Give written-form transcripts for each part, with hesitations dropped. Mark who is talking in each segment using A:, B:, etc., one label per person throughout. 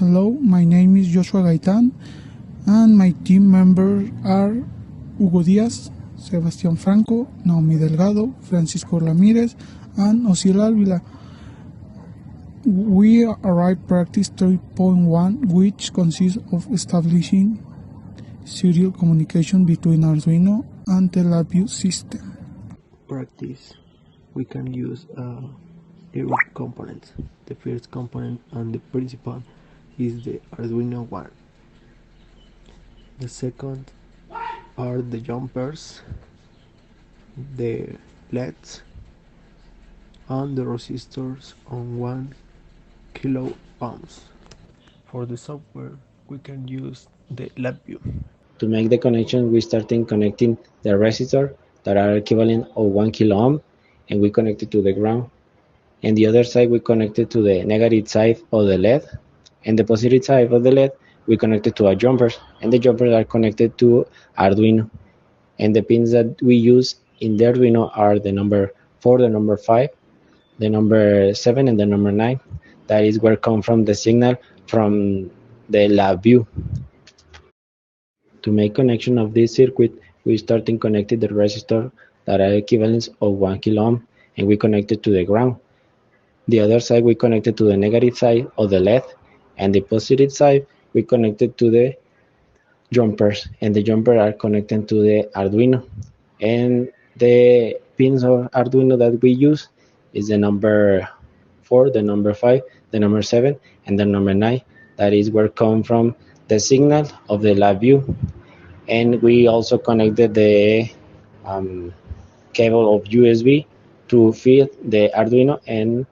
A: Hello, my name is Joshua Gaitan, and my team members are Hugo Diaz, Sebastián Franco, Naomi Delgado, Francisco Ramirez, and Osiel Alvila. We arrived practice 3.1, which consists of establishing serial communication between Arduino and the LabVIEW system.
B: Practice. We can use several components. The first component and the principal is the Arduino one. The second are the jumpers, the LEDs, and the resistors on 1 kilo ohms. For the software, we can use the LabVIEW.
C: To make the connection, we started connecting the resistor that are equivalent of 1 kilo ohm, and we connected to the ground. And the other side, we connected to the negative side of the LED, and the positive side of the LED, we connected to our jumpers, and the jumpers are connected to Arduino. And the pins that we use in the Arduino are the number 4, the number 5, the number 7, and the number 9. That is where come from the signal from the LabVIEW. To make connection of this circuit, we started connecting the resistor that are equivalents of 1 kilo ohm, and we connected to the ground. The other side we connected to the negative side of the LED, and the positive side we connected to the jumpers, and the jumpers are connected to the Arduino. And the pins of Arduino that we use is the number 4, the number 5, the number 7, and the number 9. That is where come from the signal of the LabVIEW. And we also connected the cable of USB to feed the Arduino, and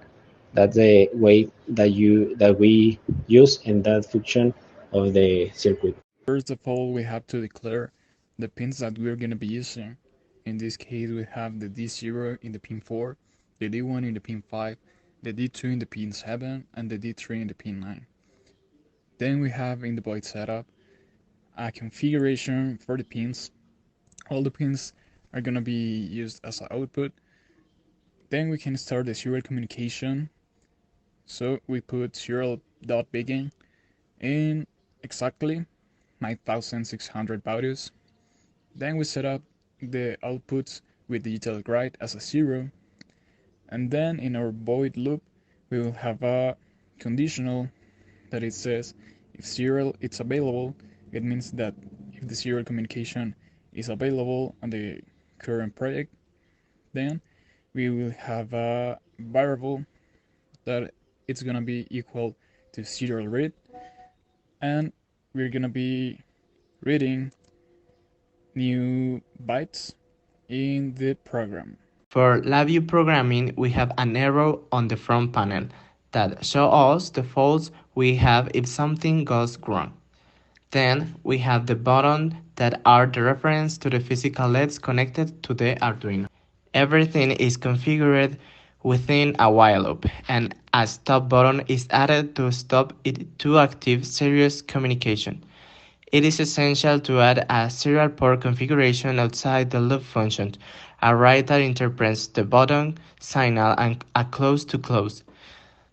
C: that's the way that we use in that function of the circuit.
D: First of all, we have to declare the pins that we're going to be using. In this case, we have the D0 in the pin 4, the D1 in the pin 5, the D2 in the pin 7, and the D3 in the pin 9. Then we have in the board setup a configuration for the pins. All the pins are going to be used as an output. Then we can start the serial communication. So we put serial.begin in exactly 9600 values. Then we set up the outputs with digital write as a 0. And then in our void loop, we will have a conditional that it says if serial is available, it means that if the serial communication is available on the current project, then we will have a variable that it's gonna be equal to serial read, and we're gonna be reading new bytes in the program.
E: For LabVIEW programming, we have an arrow on the front panel that shows us the faults we have if something goes wrong. Then we have the buttons that are the reference to the physical LEDs connected to the Arduino. Everything is configured within a while loop, and a stop button is added to stop it to active serious communication. It is essential to add a serial port configuration outside the loop function, a write that interprets the button signal and a close to close.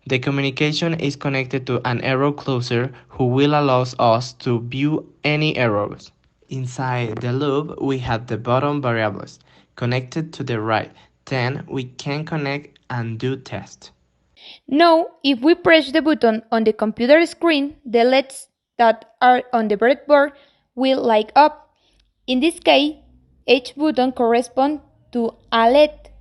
E: The communication is connected to an error closer who will allow us to view any errors. Inside the loop, we have the button variables connected to the right. Then we can connect and do test.
F: Now, if we press the button on the computer screen, the LEDs that are on the breadboard will light up. In this case, each button corresponds to a LED.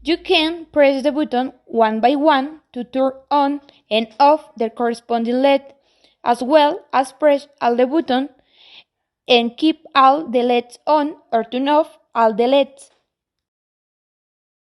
F: You can press the button one by one to turn on and off the corresponding LED, as well as press all the buttons and keep all the LEDs on or turn off all the LEDs.